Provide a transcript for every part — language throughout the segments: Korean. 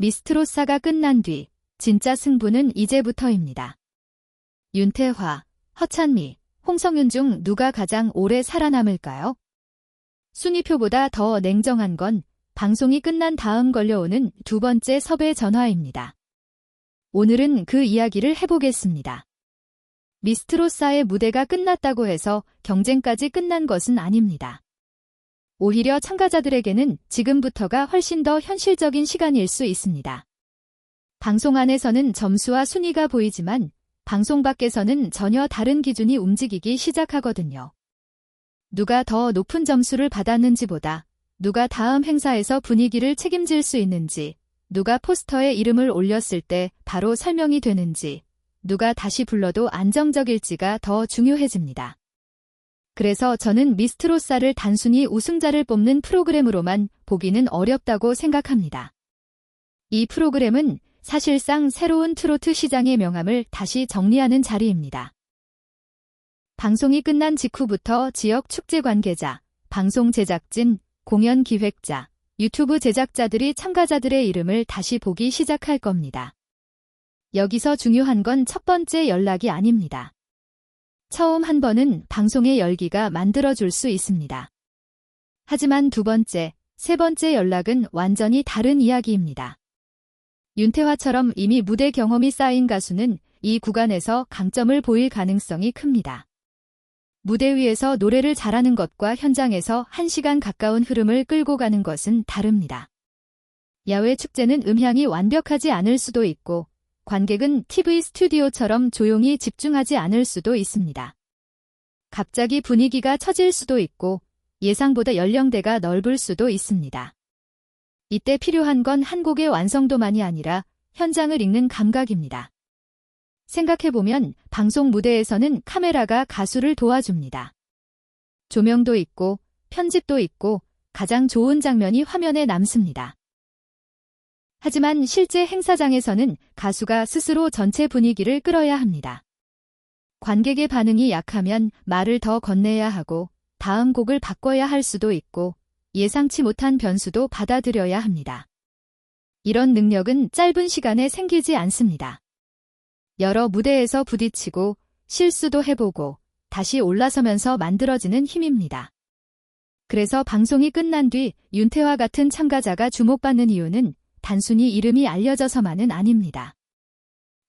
미스트롯사가 끝난 뒤 진짜 승부는 이제부터입니다. 윤태화, 허찬미, 홍성윤 중 누가 가장 오래 살아남을까요? 순위표보다 더 냉정한 건 방송이 끝난 다음 걸려오는 두 번째 섭외 전화입니다. 오늘은 그 이야기를 해보겠습니다. 미스트롯사의 무대가 끝났다고 해서 경쟁까지 끝난 것은 아닙니다. 오히려 참가자들에게는 지금부터가 훨씬 더 현실적인 시간일 수 있습니다. 방송 안에서는 점수와 순위가 보이지만 방송 밖에서는 전혀 다른 기준이 움직이기 시작하거든요. 누가 더 높은 점수를 받았는지보다 누가 다음 행사에서 분위기를 책임질 수 있는지, 누가 포스터에 이름을 올렸을 때 바로 설명이 되는지, 누가 다시 불러도 안정적일지가 더 중요해집니다. 그래서 저는 미스트롯사를 단순히 우승자를 뽑는 프로그램으로만 보기는 어렵다고 생각합니다. 이 프로그램은 사실상 새로운 트로트 시장의 명암을 다시 정리하는 자리입니다. 방송이 끝난 직후부터 지역 축제 관계자, 방송 제작진, 공연 기획자, 유튜브 제작자들이 참가자들의 이름을 다시 보기 시작할 겁니다. 여기서 중요한 건 첫 번째 연락이 아닙니다. 처음 한 번은 방송의 열기가 만들어줄 수 있습니다. 하지만 두 번째, 세 번째 연락은 완전히 다른 이야기입니다. 윤태화처럼 이미 무대 경험이 쌓인 가수는 이 구간에서 강점을 보일 가능성이 큽니다. 무대 위에서 노래를 잘하는 것과 현장에서 1시간 가까운 흐름을 끌고 가는 것은 다릅니다. 야외 축제는 음향이 완벽하지 않을 수도 있고 관객은 TV 스튜디오처럼 조용히 집중하지 않을 수도 있습니다. 갑자기 분위기가 처질 수도 있고 예상보다 연령대가 넓을 수도 있습니다. 이때 필요한 건 한 곡의 완성도만이 아니라 현장을 읽는 감각입니다. 생각해보면 방송 무대에서는 카메라가 가수를 도와줍니다. 조명도 있고 편집도 있고 가장 좋은 장면이 화면에 남습니다. 하지만 실제 행사장에서는 가수가 스스로 전체 분위기를 끌어야 합니다. 관객의 반응이 약하면 말을 더 건네야 하고 다음 곡을 바꿔야 할 수도 있고 예상치 못한 변수도 받아들여야 합니다. 이런 능력은 짧은 시간에 생기지 않습니다. 여러 무대에서 부딪히고 실수도 해보고 다시 올라서면서 만들어지는 힘입니다. 그래서 방송이 끝난 뒤 윤태화 같은 참가자가 주목받는 이유는 단순히 이름이 알려져서만은 아닙니다.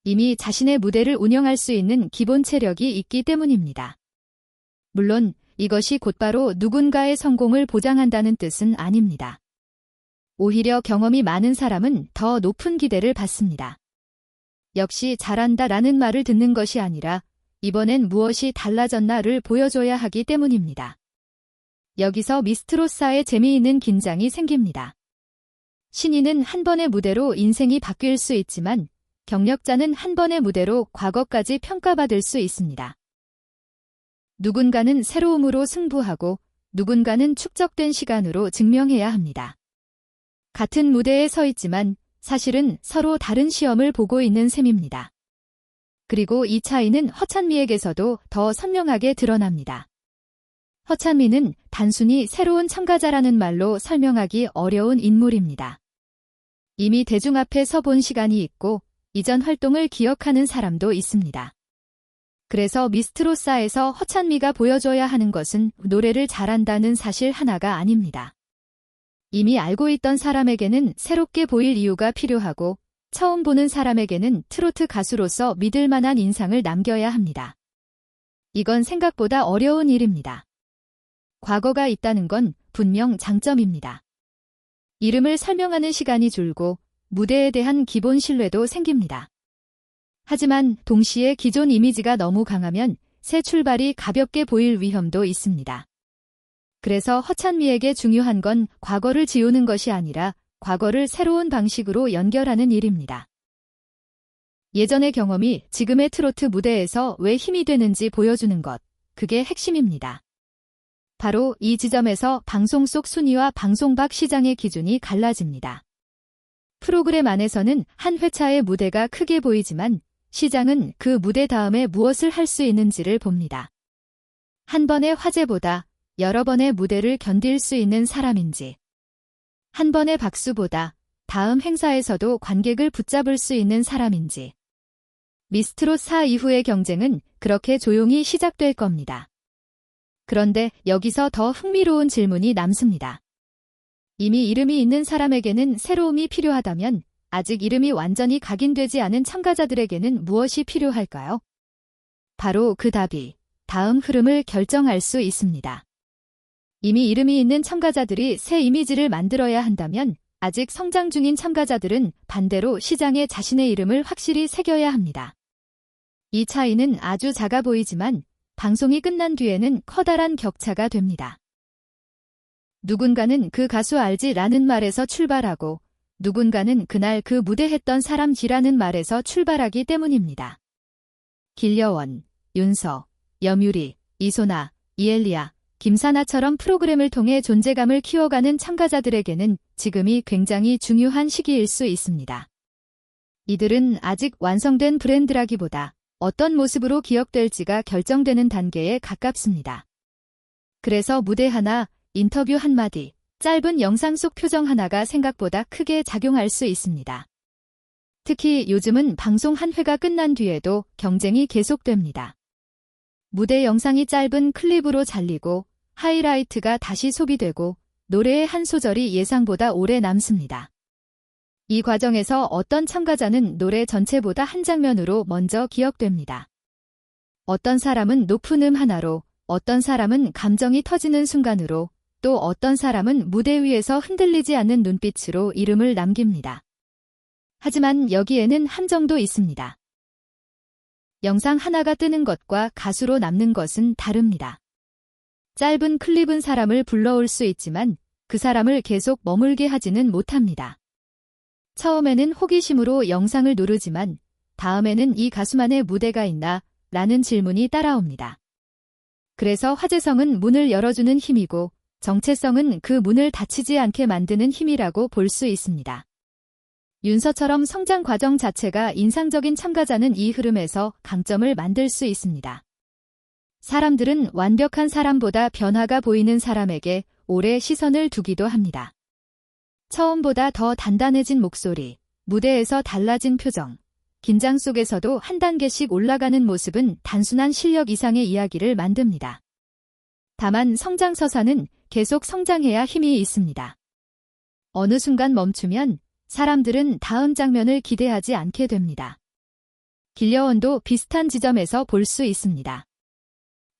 이미 자신의 무대를 운영할 수 있는 기본 체력이 있기 때문입니다. 물론 이것이 곧바로 누군가의 성공을 보장한다는 뜻은 아닙니다. 오히려 경험이 많은 사람은 더 높은 기대를 받습니다. 역시 잘한다라는 말을 듣는 것이 아니라 이번엔 무엇이 달라졌나를 보여줘야 하기 때문입니다. 여기서 미스트롯사의 재미있는 긴장이 생깁니다. 신인은 한 번의 무대로 인생이 바뀔 수 있지만 경력자는 한 번의 무대로 과거까지 평가받을 수 있습니다. 누군가는 새로움으로 승부하고 누군가는 축적된 시간으로 증명해야 합니다. 같은 무대에 서 있지만 사실은 서로 다른 시험을 보고 있는 셈입니다. 그리고 이 차이는 허찬미에게서도 더 선명하게 드러납니다. 허찬미는 단순히 새로운 참가자라는 말로 설명하기 어려운 인물입니다. 이미 대중 앞에 서본 시간이 있고 이전 활동을 기억하는 사람도 있습니다. 그래서 미스트롯사에서 허찬미가 보여줘야 하는 것은 노래를 잘한다는 사실 하나가 아닙니다. 이미 알고 있던 사람에게는 새롭게 보일 이유가 필요하고 처음 보는 사람에게는 트로트 가수로서 믿을 만한 인상을 남겨야 합니다. 이건 생각보다 어려운 일입니다. 과거가 있다는 건 분명 장점입니다. 이름을 설명하는 시간이 줄고 무대에 대한 기본 신뢰도 생깁니다. 하지만 동시에 기존 이미지가 너무 강하면 새 출발이 가볍게 보일 위험도 있습니다. 그래서 허찬미에게 중요한 건 과거를 지우는 것이 아니라 과거를 새로운 방식으로 연결하는 일입니다. 예전의 경험이 지금의 트로트 무대에서 왜 힘이 되는지 보여주는 것, 그게 핵심입니다. 바로 이 지점에서 방송 속 순위와 방송 밖 시장의 기준이 갈라집니다. 프로그램 안에서는 한 회차의 무대가 크게 보이지만 시장은 그 무대 다음에 무엇을 할 수 있는지를 봅니다. 한 번의 화제보다 여러 번의 무대를 견딜 수 있는 사람인지, 한 번의 박수보다 다음 행사에서도 관객을 붙잡을 수 있는 사람인지. 미스트롯 4 이후의 경쟁은 그렇게 조용히 시작될 겁니다. 그런데 여기서 더 흥미로운 질문이 남습니다. 이미 이름이 있는 사람에게는 새로움이 필요하다면 아직 이름이 완전히 각인되지 않은 참가자들에게는 무엇이 필요할까요? 바로 그 답이 다음 흐름을 결정할 수 있습니다. 이미 이름이 있는 참가자들이 새 이미지를 만들어야 한다면 아직 성장 중인 참가자들은 반대로 시장에 자신의 이름을 확실히 새겨야 합니다. 이 차이는 아주 작아 보이지만 방송이 끝난 뒤에는 커다란 격차가 됩니다. 누군가는 그 가수 알지? 라는 말에서 출발하고 누군가는 그날 그 무대 했던 사람 지라는 말에서 출발하기 때문입니다. 길려원, 윤서, 염유리, 이소나, 이엘리야, 김사나처럼 프로그램을 통해 존재감을 키워가는 참가자들에게는 지금이 굉장히 중요한 시기일 수 있습니다. 이들은 아직 완성된 브랜드라기보다 어떤 모습으로 기억될지가 결정되는 단계에 가깝습니다. 그래서 무대 하나, 인터뷰 한마디, 짧은 영상 속 표정 하나가 생각보다 크게 작용할 수 있습니다. 특히 요즘은 방송 한 회가 끝난 뒤에도 경쟁이 계속됩니다. 무대 영상이 짧은 클립으로 잘리고 하이라이트가 다시 소비되고 노래의 한 소절이 예상보다 오래 남습니다. 이 과정에서 어떤 참가자는 노래 전체보다 한 장면으로 먼저 기억됩니다. 어떤 사람은 높은 하나로, 어떤 사람은 감정이 터지는 순간으로, 또 어떤 사람은 무대 위에서 흔들리지 않는 눈빛으로 이름을 남깁니다. 하지만 여기에는 함정도 있습니다. 영상 하나가 뜨는 것과 가수로 남는 것은 다릅니다. 짧은 클립은 사람을 불러올 수 있지만 그 사람을 계속 머물게 하지는 못합니다. 처음에는 호기심으로 영상을 누르지만 다음에는 이 가수만의 무대가 있나? 라는 질문이 따라옵니다. 그래서 화제성은 문을 열어주는 힘이고 정체성은 그 문을 닫히지 않게 만드는 힘이라고 볼 수 있습니다. 윤서처럼 성장 과정 자체가 인상적인 참가자는 이 흐름에서 강점을 만들 수 있습니다. 사람들은 완벽한 사람보다 변화가 보이는 사람에게 오래 시선을 두기도 합니다. 처음보다 더 단단해진 목소리, 무대에서 달라진 표정, 긴장 속에서도 한 단계씩 올라가는 모습은 단순한 실력 이상의 이야기를 만듭니다. 다만 성장서사는 계속 성장해야 힘이 있습니다. 어느 순간 멈추면 사람들은 다음 장면을 기대하지 않게 됩니다. 길려원도 비슷한 지점에서 볼 수 있습니다.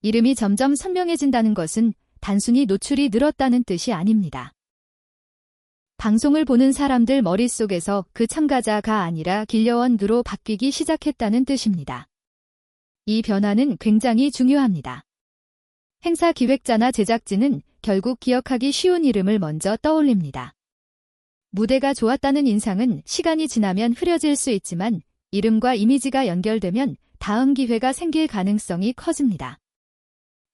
이름이 점점 선명해진다는 것은 단순히 노출이 늘었다는 뜻이 아닙니다. 방송을 보는 사람들 머릿속에서 그 참가자가 아니라 길려원으로 바뀌기 시작했다는 뜻입니다. 이 변화는 굉장히 중요합니다. 행사 기획자나 제작진은 결국 기억하기 쉬운 이름을 먼저 떠올립니다. 무대가 좋았다는 인상은 시간이 지나면 흐려질 수 있지만 이름과 이미지가 연결되면 다음 기회가 생길 가능성이 커집니다.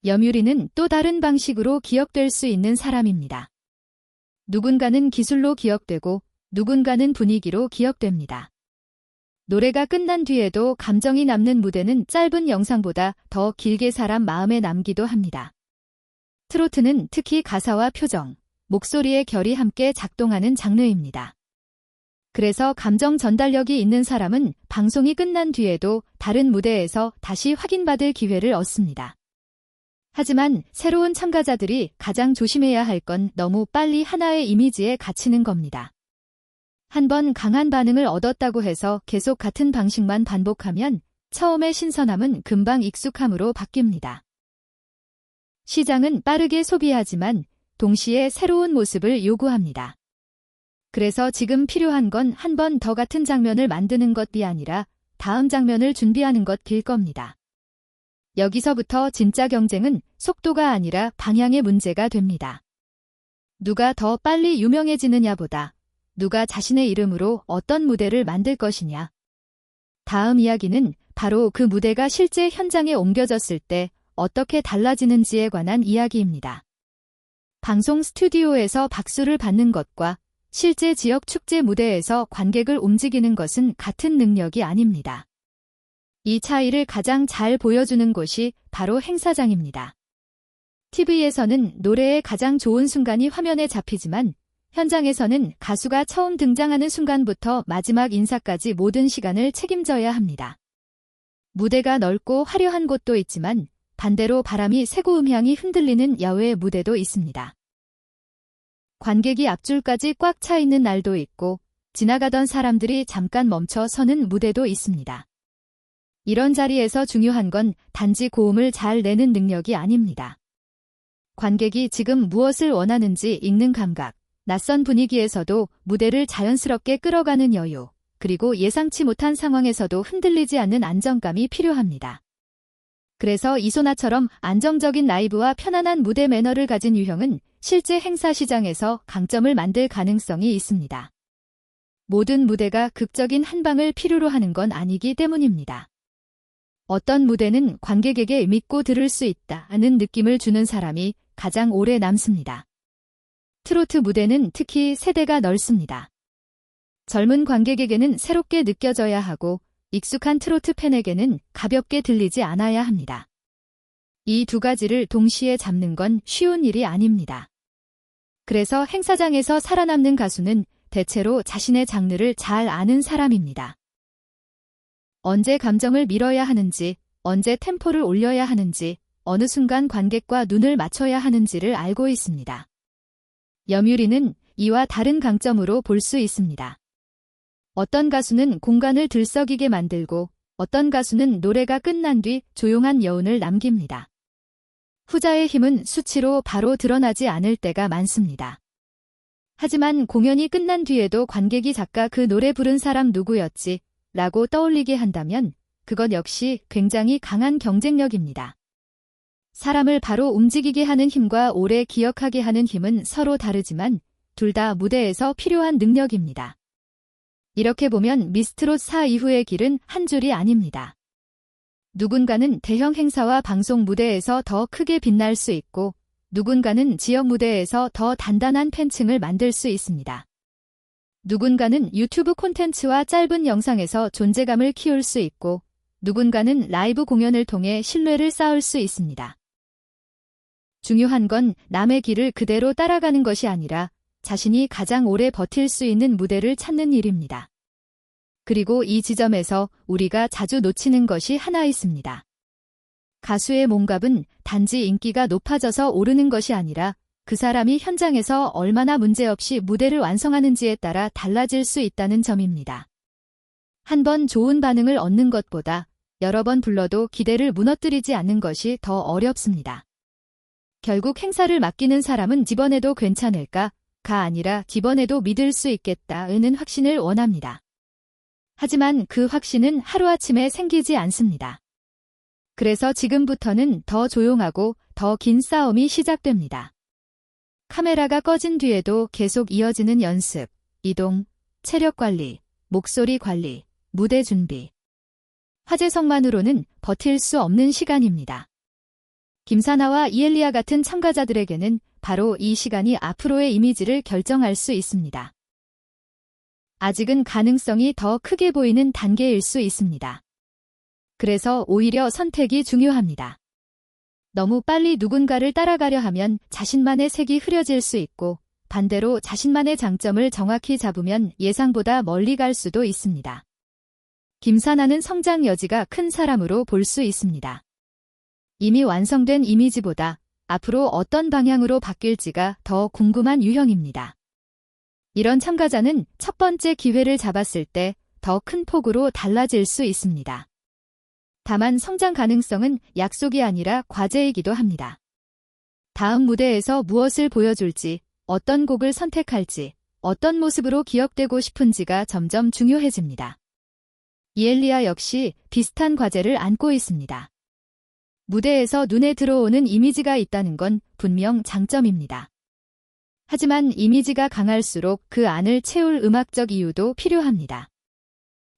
염유리는 또 다른 방식으로 기억될 수 있는 사람입니다. 누군가는 기술로 기억되고 누군가는 분위기로 기억됩니다. 노래가 끝난 뒤에도 감정이 남는 무대는 짧은 영상보다 더 길게 사람 마음에 남기도 합니다. 트로트는 특히 가사와 표정, 목소리의 결이 함께 작동하는 장르입니다. 그래서 감정 전달력이 있는 사람은 방송이 끝난 뒤에도 다른 무대에서 다시 확인받을 기회를 얻습니다. 하지만 새로운 참가자들이 가장 조심해야 할 건 너무 빨리 하나의 이미지에 갇히는 겁니다. 한번 강한 반응을 얻었다고 해서 계속 같은 방식만 반복하면 처음의 신선함은 금방 익숙함으로 바뀝니다. 시장은 빠르게 소비하지만 동시에 새로운 모습을 요구합니다. 그래서 지금 필요한 건 한 번 더 같은 장면을 만드는 것이 아니라 다음 장면을 준비하는 것일 겁니다. 여기서부터 진짜 경쟁은 속도가 아니라 방향의 문제가 됩니다. 누가 더 빨리 유명해지느냐보다 누가 자신의 이름으로 어떤 무대를 만들 것이냐. 다음 이야기는 바로 그 무대가 실제 현장에 옮겨졌을 때 어떻게 달라지는지에 관한 이야기입니다. 방송 스튜디오에서 박수를 받는 것과 실제 지역 축제 무대에서 관객을 움직이는 것은 같은 능력이 아닙니다. 이 차이를 가장 잘 보여주는 곳이 바로 행사장입니다. TV에서는 노래의 가장 좋은 순간이 화면에 잡히지만 현장에서는 가수가 처음 등장하는 순간부터 마지막 인사까지 모든 시간을 책임져야 합니다. 무대가 넓고 화려한 곳도 있지만 반대로 바람이 세고 음향이 흔들리는 야외 무대도 있습니다. 관객이 앞줄까지 꽉 차 있는 날도 있고 지나가던 사람들이 잠깐 멈춰 서는 무대도 있습니다. 이런 자리에서 중요한 건 단지 고음을 잘 내는 능력이 아닙니다. 관객이 지금 무엇을 원하는지 읽는 감각, 낯선 분위기에서도 무대를 자연스럽게 끌어가는 여유, 그리고 예상치 못한 상황에서도 흔들리지 않는 안정감이 필요합니다. 그래서 이소나처럼 안정적인 라이브와 편안한 무대 매너를 가진 유형은 실제 행사 시장에서 강점을 만들 가능성이 있습니다. 모든 무대가 극적인 한 방을 필요로 하는 건 아니기 때문입니다. 어떤 무대는 관객에게 믿고 들을 수 있다는 느낌을 주는 사람이 가장 오래 남습니다. 트로트 무대는 특히 세대가 넓습니다. 젊은 관객에게는 새롭게 느껴져야 하고 익숙한 트로트 팬에게는 가볍게 들리지 않아야 합니다. 이 두 가지를 동시에 잡는 건 쉬운 일이 아닙니다. 그래서 행사장에서 살아남는 가수는 대체로 자신의 장르를 잘 아는 사람입니다. 언제 감정을 밀어야 하는지, 언제 템포를 올려야 하는지, 어느 순간 관객과 눈을 맞춰야 하는지를 알고 있습니다. 염유리는 이와 다른 강점으로 볼 수 있습니다. 어떤 가수는 공간을 들썩이게 만들고 어떤 가수는 노래가 끝난 뒤 조용한 여운을 남깁니다. 후자의 힘은 수치로 바로 드러나지 않을 때가 많습니다. 하지만 공연이 끝난 뒤에도 관객이 작가 그 노래 부른 사람 누구였지? 라고 떠올리게 한다면 그것 역시 굉장히 강한 경쟁력입니다. 사람을 바로 움직이게 하는 힘과 오래 기억하게 하는 힘은 서로 다르지만 둘 다 무대에서 필요한 능력입니다. 이렇게 보면 미스트롯 4 이후의 길은 한 줄이 아닙니다. 누군가는 대형 행사와 방송 무대에서 더 크게 빛날 수 있고 누군가는 지역 무대에서 더 단단한 팬층을 만들 수 있습니다. 누군가는 유튜브 콘텐츠와 짧은 영상에서 존재감을 키울 수 있고 누군가는 라이브 공연을 통해 신뢰를 쌓을 수 있습니다. 중요한 건 남의 길을 그대로 따라가는 것이 아니라 자신이 가장 오래 버틸 수 있는 무대를 찾는 일입니다. 그리고 이 지점에서 우리가 자주 놓치는 것이 하나 있습니다. 가수의 몸값은 단지 인기가 높아져서 오르는 것이 아니라 그 사람이 현장에서 얼마나 문제없이 무대를 완성하는지에 따라 달라질 수 있다는 점입니다. 한 번 좋은 반응을 얻는 것보다 여러 번 불러도 기대를 무너뜨리지 않는 것이 더 어렵습니다. 결국 행사를 맡기는 사람은 이번에도 괜찮을까가 아니라 이번에도 믿을 수 있겠다는 확신을 원합니다. 하지만 그 확신은 하루아침에 생기지 않습니다. 그래서 지금부터는 더 조용하고 더 긴 싸움이 시작됩니다. 카메라가 꺼진 뒤에도 계속 이어지는 연습, 이동, 체력 관리, 목소리 관리, 무대 준비. 화제성만으로는 버틸 수 없는 시간입니다. 김사나와 이엘리아 같은 참가자들에게는 바로 이 시간이 앞으로의 이미지를 결정할 수 있습니다. 아직은 가능성이 더 크게 보이는 단계일 수 있습니다. 그래서 오히려 선택이 중요합니다. 너무 빨리 누군가를 따라가려 하면 자신만의 색이 흐려질 수 있고 반대로 자신만의 장점을 정확히 잡으면 예상보다 멀리 갈 수도 있습니다. 김사나는 성장 여지가 큰 사람으로 볼 수 있습니다. 이미 완성된 이미지보다 앞으로 어떤 방향으로 바뀔지가 더 궁금한 유형입니다. 이런 참가자는 첫 번째 기회를 잡았을 때 더 큰 폭으로 달라질 수 있습니다. 다만 성장 가능성은 약속이 아니라 과제이기도 합니다. 다음 무대에서 무엇을 보여줄지, 어떤 곡을 선택할지, 어떤 모습으로 기억되고 싶은지가 점점 중요해집니다. 이엘리아 역시 비슷한 과제를 안고 있습니다. 무대에서 눈에 들어오는 이미지가 있다는 건 분명 장점입니다. 하지만 이미지가 강할수록 그 안을 채울 음악적 이유도 필요합니다.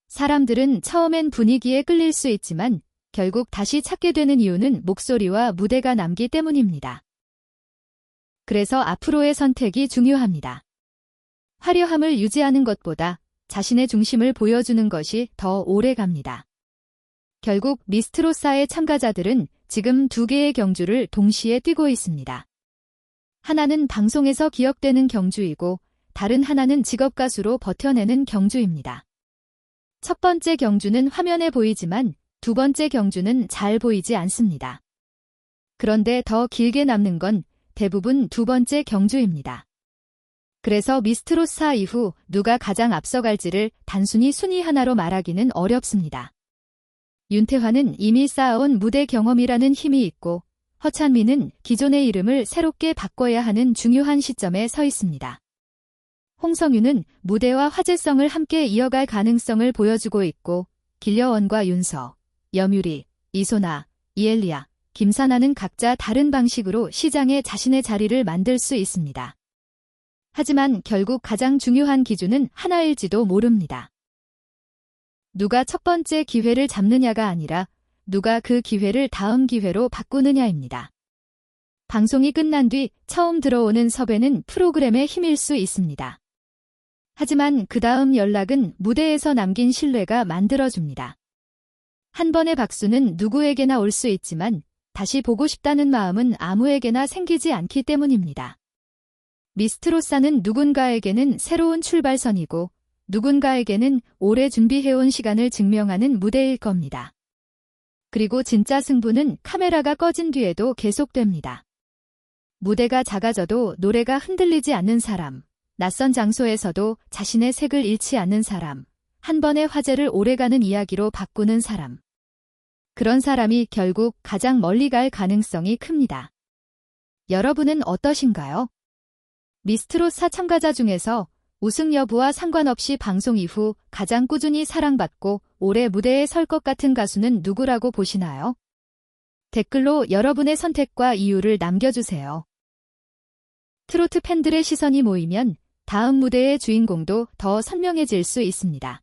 사람들은 처음엔 분위기에 끌릴 수 있지만 결국 다시 찾게 되는 이유는 목소리와 무대가 남기 때문입니다. 그래서 앞으로의 선택이 중요합니다. 화려함을 유지하는 것보다 자신의 중심을 보여주는 것이 더 오래 갑니다. 결국 미스트롯사의 참가자들은 지금 두 개의 경주를 동시에 뛰고 있습니다. 하나는 방송에서 기억되는 경주이고 다른 하나는 직업 가수로 버텨내는 경주입니다. 첫 번째 경주는 화면에 보이지만 두 번째 경주는 잘 보이지 않습니다. 그런데 더 길게 남는 건 대부분 두 번째 경주입니다. 그래서 미스트롯4 이후 누가 가장 앞서갈지를 단순히 순위 하나로 말하기는 어렵습니다. 윤태환은 이미 쌓아온 무대 경험이라는 힘이 있고 허찬미는 기존의 이름을 새롭게 바꿔야 하는 중요한 시점에 서 있습니다. 홍성윤은 무대와 화제성을 함께 이어갈 가능성을 보여주고 있고 길려원과 윤서, 염유리, 이소나, 이엘리야, 김사나는 각자 다른 방식으로 시장에 자신의 자리를 만들 수 있습니다. 하지만 결국 가장 중요한 기준은 하나일지도 모릅니다. 누가 첫 번째 기회를 잡느냐가 아니라 누가 그 기회를 다음 기회로 바꾸느냐입니다. 방송이 끝난 뒤 처음 들어오는 섭외는 프로그램의 힘일 수 있습니다. 하지만 그 다음 연락은 무대에서 남긴 신뢰가 만들어줍니다. 한 번의 박수는 누구에게나 올 수 있지만 다시 보고 싶다는 마음은 아무에게나 생기지 않기 때문입니다. 미스트롯사는 누군가에게는 새로운 출발선이고 누군가에게는 오래 준비해온 시간을 증명하는 무대일 겁니다. 그리고 진짜 승부는 카메라가 꺼진 뒤에도 계속됩니다. 무대가 작아져도 노래가 흔들리지 않는 사람, 낯선 장소에서도 자신의 색을 잃지 않는 사람, 한 번의 화제를 오래가는 이야기로 바꾸는 사람. 그런 사람이 결국 가장 멀리 갈 가능성이 큽니다. 여러분은 어떠신가요? 미스트롯4 참가자 중에서 우승 여부와 상관없이 방송 이후 가장 꾸준히 사랑받고 오래 무대에 설 것 같은 가수는 누구라고 보시나요? 댓글로 여러분의 선택과 이유를 남겨주세요. 트로트 팬들의 시선이 모이면 다음 무대의 주인공도 더 선명해질 수 있습니다.